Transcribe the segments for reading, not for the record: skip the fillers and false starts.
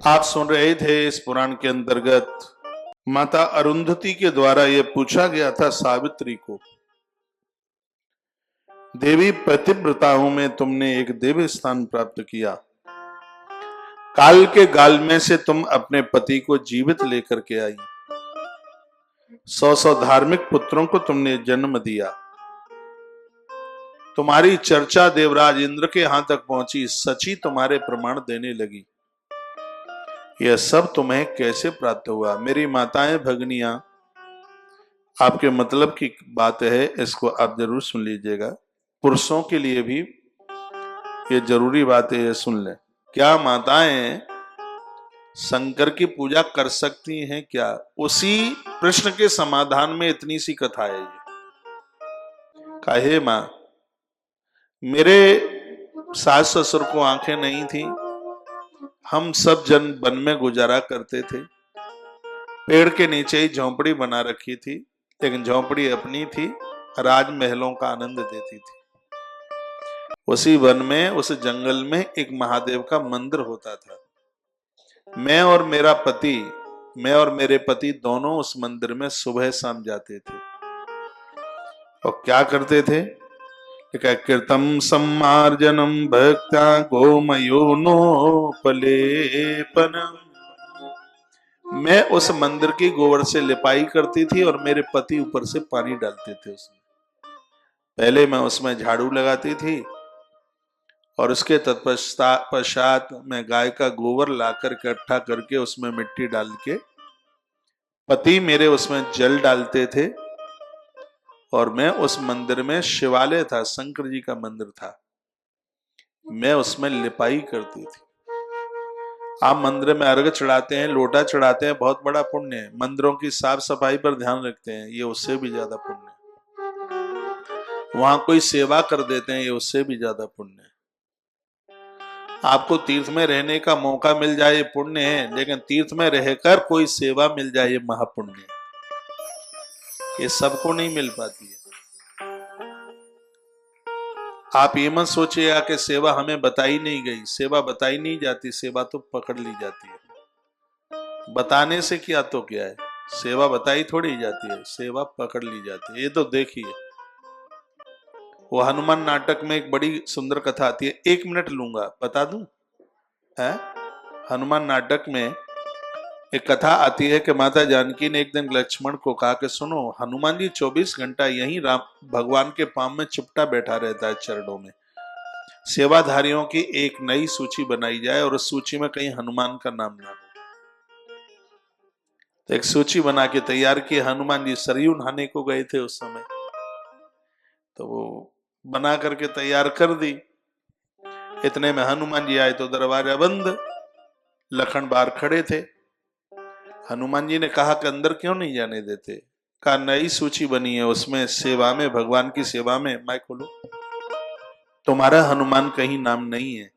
आप सुन रहे थे इस पुराण के अंतर्गत माता अरुंधति के द्वारा यह पूछा गया था सावित्री को, देवी पतिव्रताओं में तुमने एक दिव्य स्थान प्राप्त किया। काल के गाल में से तुम अपने पति को जीवित लेकर के आई। 100 धार्मिक पुत्रों को तुमने जन्म दिया। तुम्हारी चर्चा देवराज इंद्र के यहां तक पहुंची, सची तुम्हारे प्रमाण देने लगी। यह सब तुम्हें कैसे प्राप्त हुआ? मेरी माताएं भगनियां, आपके मतलब की बात है, इसको आप जरूर सुन लीजिएगा। पुरुषों के लिए भी ये जरूरी बात है, ये सुन लें। क्या माताएं शंकर की पूजा कर सकती हैं क्या? उसी प्रश्न के समाधान में इतनी सी कथा है। ये काहे मां, मेरे सास ससुर को आंखें नहीं थी, हम सब जन वन में गुजारा करते थे। पेड़ के नीचे ही झोंपड़ी बना रखी थी, लेकिन झोंपड़ी अपनी थी, राजमहलों का आनंद देती थी। उसी वन में, उस जंगल में एक महादेव का मंदिर होता था। मैं और मेरे पति दोनों उस मंदिर में सुबह शाम जाते थे। और क्या करते थे? कृतम सम्मार्जनम भक्त्या गोमयोनोपलेपनम। मैं उस मंदिर की गोबर से लिपाई करती थी और मेरे पति ऊपर से पानी डालते थे उसमें। पहले मैं उसमें झाड़ू लगाती थी और उसके तत्पश्चात मैं गाय का गोबर लाकर इकट्ठा करके उसमें मिट्टी डाल के, पति मेरे उसमें जल डालते थे और मैं उस मंदिर में, शिवालय था, शंकर जी का मंदिर था, मैं उसमें लिपाई करती थी। आप मंदिर में अर्घ चढ़ाते हैं, लोटा चढ़ाते हैं, बहुत बड़ा पुण्य है। मंदिरों की साफ सफाई पर ध्यान रखते हैं, ये उससे भी ज्यादा पुण्य है। वहां कोई सेवा कर देते हैं, ये उससे भी ज्यादा पुण्य है। आपको तीर्थ में रहने का मौका मिल जाए ये पुण्य है, लेकिन तीर्थ में रहकर कोई सेवा मिल जाए ये महापुण्य है। ये सबको नहीं मिल पाती है। आप ये मत सोचिएगा कि सेवा हमें बताई नहीं गई। सेवा बताई नहीं जाती, सेवा तो पकड़ ली जाती है। बताने से क्या तो क्या है, सेवा बताई थोड़ी जाती है, सेवा पकड़ ली जाती है। ये तो देखिए, वो हनुमान नाटक में एक बड़ी सुंदर कथा आती है। 1 मिनट लूंगा, बता दूं है? हनुमान नाटक में एक कथा आती है कि माता जानकी ने एक दिन लक्ष्मण को कहा कि सुनो, हनुमान जी 24 घंटा यहीं राम भगवान के पांव में चिपटा बैठा रहता है, चरणों में। सेवाधारियों की एक नई सूची बनाई जाए और उस सूची में कहीं हनुमान का नाम ना हो। तो एक सूची बना के तैयार की। हनुमान जी सरयू नहाने को गए थे उस समय, तो वो बना करके तैयार कर दी। इतने में हनुमान जी आए तो दरवाजा बंद, लखन बाहर खड़े थे। हनुमान जी ने कहा कि अंदर क्यों नहीं जाने देते? कहा नई सूची बनी है, उसमें सेवा में, भगवान की सेवा में, मैं खोलो, तुम्हारा हनुमान कहीं नाम नहीं है।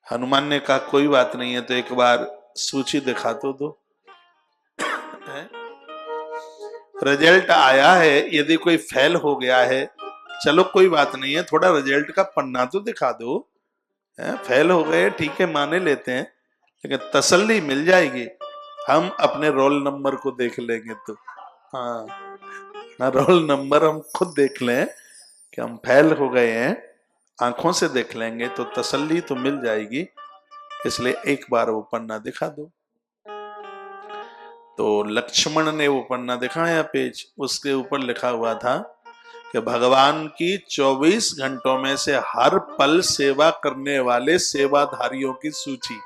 हनुमान ने कहा कोई बात नहीं है, तो एक बार सूची दिखा तो दो। रिजल्ट आया है, यदि कोई फेल हो गया है चलो कोई बात नहीं है, थोड़ा रिजल्ट का पन्ना तो दिखा दो। फेल हो गए ठीक है, माने लेते हैं, लेकिन तसल्ली मिल जाएगी। हम अपने रोल नंबर को देख लेंगे तो, हाँ ना, रोल नंबर हम खुद देख लें कि हम फेल हो गए हैं, आंखों से देख लेंगे तो तसल्ली तो मिल जाएगी। इसलिए एक बार वो पन्ना दिखा दो। तो लक्ष्मण ने वो पन्ना दिखाया, पेज, उसके ऊपर लिखा हुआ था कि भगवान की 24 घंटों में से हर पल सेवा करने वाले सेवाधारियों की सूची,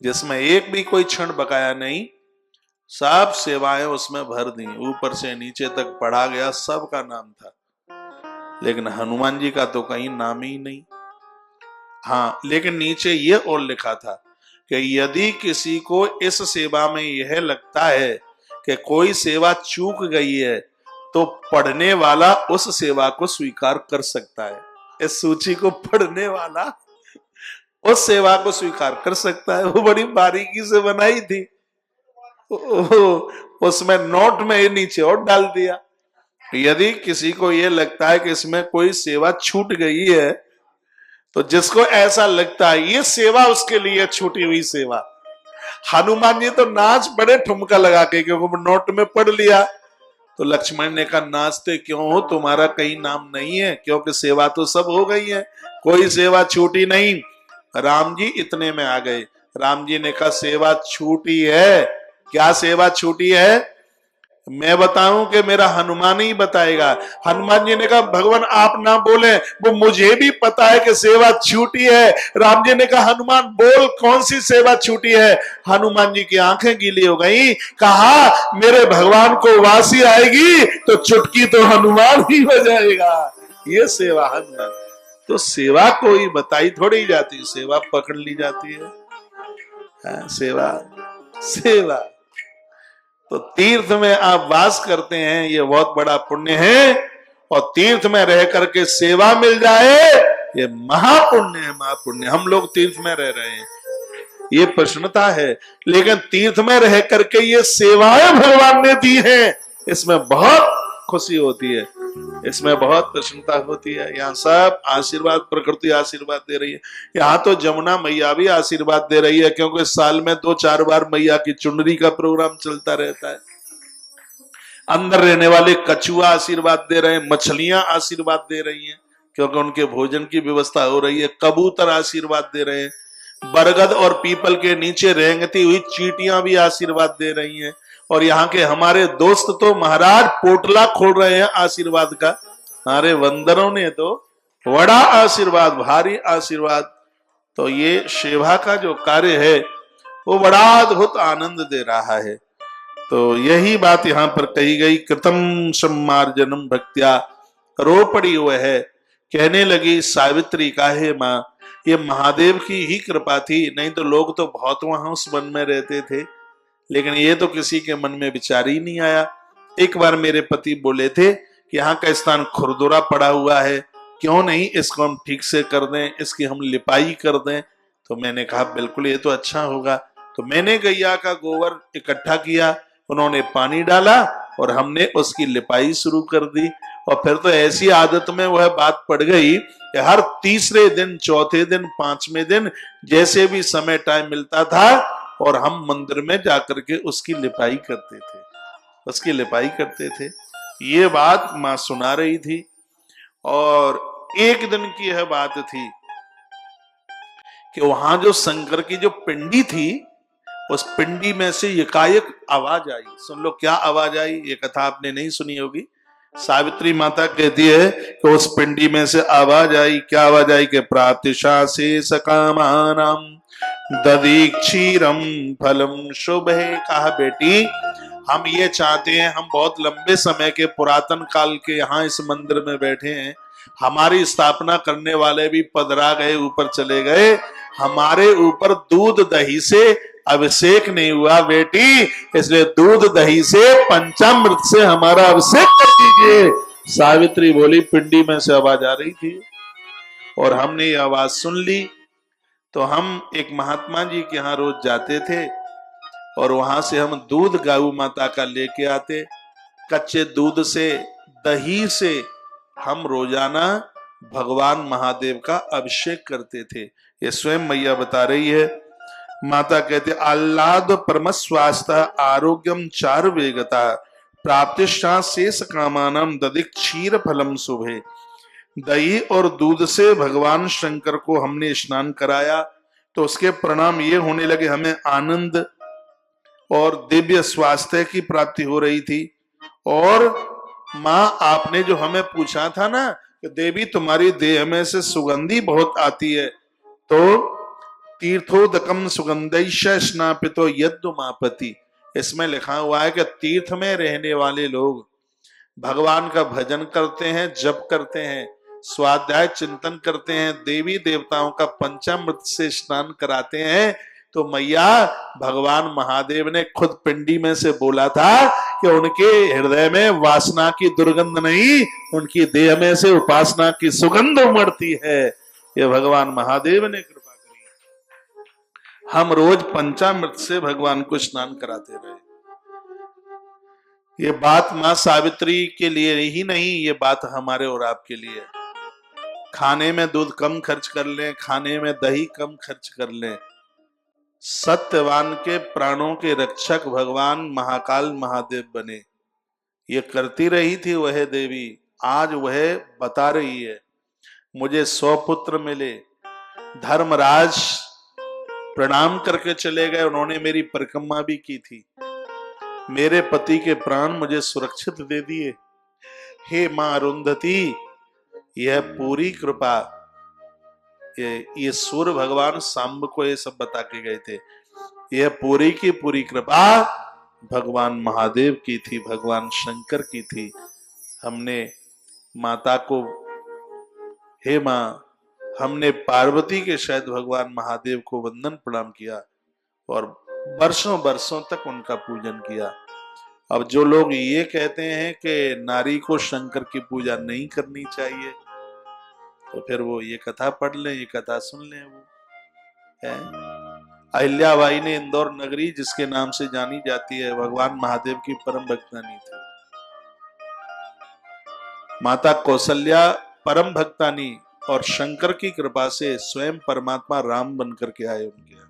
जिसमें एक भी कोई क्षण बकाया नहीं, सब सेवाएं उसमें भर दी, ऊपर से नीचे तक पढ़ा गया, सबका नाम था। लेकिन हनुमान जी का तो कहीं नाम ही नहीं। हाँ, लेकिन नीचे ये और लिखा था कि यदि किसी को इस सेवा में यह लगता है कि कोई सेवा चूक गई है, तो पढ़ने वाला उस सेवा को स्वीकार कर सकता है। इस सूची को पढ़ने वाला उस सेवा को स्वीकार कर सकता है। वो बड़ी बारीकी से बनाई थी, उसमें नोट में नीचे और डाल दिया, यदि किसी को यह लगता है कि इसमें कोई सेवा छूट गई है तो जिसको ऐसा लगता है ये सेवा उसके लिए छूटी हुई सेवा, हनुमान जी तो नाच पड़े ठुमका लगा के, क्योंकि नोट में पढ़ लिया। तो लक्ष्मण ने कहा नाचते क्यों हो, तुम्हारा कहीं नाम नहीं है, क्योंकि सेवा तो सब हो गई है, कोई सेवा छूटी नहीं। राम जी इतने में आ गए। राम जी ने कहा सेवा छूटी है। क्या सेवा छूटी है? मैं बताऊं कि मेरा हनुमान ही बताएगा। हनुमान जी ने कहा भगवान आप ना बोले, वो मुझे भी पता है कि सेवा छूटी है। राम जी ने कहा हनुमान बोल कौन सी सेवा छूटी है। हनुमान जी की आंखें गीली हो गई। कहा मेरे भगवान को वासी आएगी तो चुटकी तो हनुमान ही बजाएगा। ये सेवा हनुमान। तो सेवा कोई बताई थोड़ी जाती, सेवा पकड़ ली जाती है। सेवा सेवा तो तीर्थ में आप वास करते हैं, ये बहुत बड़ा पुण्य है। और तीर्थ में रह करके सेवा मिल जाए, ये महापुण्य है, महापुण्य। हम लोग तीर्थ में रह रहे हैं, ये प्रश्नता है, लेकिन तीर्थ में रह करके ये सेवाएं भगवान ने दी हैं, इसमें बहुत खुशी होती है, इसमें बहुत प्रसन्नता होती है। यहाँ सब आशीर्वाद, प्रकृति आशीर्वाद दे रही है। यहाँ तो जमुना मैया भी आशीर्वाद दे रही है, क्योंकि साल में 2-4 बार मैया की चुनरी का प्रोग्राम चलता रहता है। अंदर रहने वाले कछुआ आशीर्वाद दे रहे हैं, मछलियां आशीर्वाद दे रही हैं, क्योंकि उनके भोजन की व्यवस्था हो रही है। कबूतर आशीर्वाद दे रहे हैं, बरगद और पीपल के नीचे रेंगती हुई चींटियां भी आशीर्वाद दे रही हैं। और यहाँ के हमारे दोस्त तो महाराज पोटला खोल रहे हैं आशीर्वाद का। हमारे वंदरों ने तो बड़ा आशीर्वाद, भारी आशीर्वाद। तो ये सेवा का जो कार्य है वो बड़ा अद्भुत आनंद दे रहा है। तो यही बात यहाँ पर कही गई, कृतम सम्मार्जनम भक्त्या, रो पड़ी हुए है। कहने लगी सावित्री का हे माँ, ये महादेव की ही कृपा थी, नहीं तो लोग तो बहुत वहां उस वन में रहते थे, लेकिन ये तो किसी के मन में विचार ही नहीं आया। एक बार मेरे पति बोले थे कि यहाँ का स्थान खुरदुरा पड़ा हुआ है, क्यों नहीं इसको हम ठीक से कर दें, इसकी हम लिपाई कर दें। तो मैंने कहा बिल्कुल ये तो अच्छा होगा। तो मैंने गैया का गोबर इकट्ठा किया, उन्होंने पानी डाला और हमने उसकी लिपाई शुरू कर दी। और फिर तो ऐसी आदत में वह बात पड़ गई कि हर तीसरे दिन, चौथे दिन, 5वें दिन जैसे भी समय टाइम मिलता था और हम मंदिर में जाकर के उसकी लिपाई करते थे, उसकी लिपाई करते थे। ये बात माँ सुना रही थी। और एक दिन की यह बात थी कि वहां जो शंकर की जो पिंडी थी, उस पिंडी में से एकाएक आवाज आई। सुन लो क्या आवाज आई, ये कथा आपने नहीं सुनी होगी। सावित्री माता कहती है कि उस पिंडी में से आवाज आई। क्या आवाज आई? कि प्रातिशाशेष कामानाम ददीक्षीरम फलम शुभ है। कहा बेटी हम ये चाहते हैं, हम बहुत लंबे समय के पुरातन काल के यहाँ इस मंदिर में बैठे हैं, हमारी स्थापना करने वाले भी पधरा गए, ऊपर चले गए, हमारे ऊपर दूध दही से अभिषेक नहीं हुआ बेटी, इसलिए दूध दही से, पंचामृत से हमारा अभिषेक कर दीजिए। सावित्री बोली। पिंडी में से आवाज आ रही थी और हमने ये आवाज सुन ली। तो हम एक महात्मा जी के यहाँ रोज जाते थे और वहां से हम दूध गौ माता का लेके आते। कच्चे दूध से, दही से हम रोजाना भगवान महादेव का अभिषेक करते थे। ये स्वयं मैया बता रही है। माता कहते आह्लाद परम स्वास्थ्य आरोग्यम चार वेगता प्राप्तिष्ठा शेष कामानम दधिक क्षीर फलम शुभे। दही और दूध से भगवान शंकर को हमने स्नान कराया तो उसके परिणाम ये होने लगे, हमें आनंद और दिव्य स्वास्थ्य की प्राप्ति हो रही थी। और माँ आपने जो हमें पूछा था ना कि देवी तुम्हारी देह में से सुगंधी बहुत आती है, तो तीर्थोदकम सुगंधैश स्नापितो यद्दुमापति, इसमें लिखा हुआ है कि तीर्थ में रहने वाले लोग भगवान का भजन करते हैं, जप करते हैं, स्वाध्याय चिंतन करते हैं, देवी देवताओं का पंचामृत से स्नान कराते हैं। तो मैया भगवान महादेव ने खुद पिंडी में से बोला था कि उनके हृदय में वासना की दुर्गंध नहीं, उनकी देह में से उपासना की सुगंध उमड़ती है। ये भगवान महादेव ने कृपा करी। हम रोज पंचामृत से भगवान को स्नान कराते रहे। ये बात मां सावित्री के लिए ही नहीं, ये बात हमारे और आपके लिए है। खाने में दूध कम खर्च कर लें, खाने में दही कम खर्च कर लें। सत्यवान के प्राणों के रक्षक भगवान महाकाल महादेव बने। ये करती रही थी वह देवी, आज वह बता रही है मुझे 100 पुत्र मिले। धर्मराज प्रणाम करके चले गए, उन्होंने मेरी परिक्रमा भी की थी। मेरे पति के प्राण मुझे सुरक्षित दे दिए। हे मां अरुंधति, यह पूरी कृपा, ये सूर्य भगवान सांब को ये सब बता के गए थे। यह पूरी की पूरी कृपा भगवान महादेव की थी, भगवान शंकर की थी। हमने माता को, हे मां, हमने पार्वती के शायद भगवान महादेव को वंदन प्रणाम किया और वर्षों वर्षों तक उनका पूजन किया। अब जो लोग ये कहते हैं कि नारी को शंकर की पूजा नहीं करनी चाहिए, तो फिर वो ये कथा पढ़ लें, ये कथा सुन लें। वो है अहिल्याबाई ने इंदौर नगरी जिसके नाम से जानी जाती है, भगवान महादेव की परम भक्तानी थी। माता कौशल्या परम भक्तानी और शंकर की कृपा से स्वयं परमात्मा राम बनकर के आए उनके यहाँ।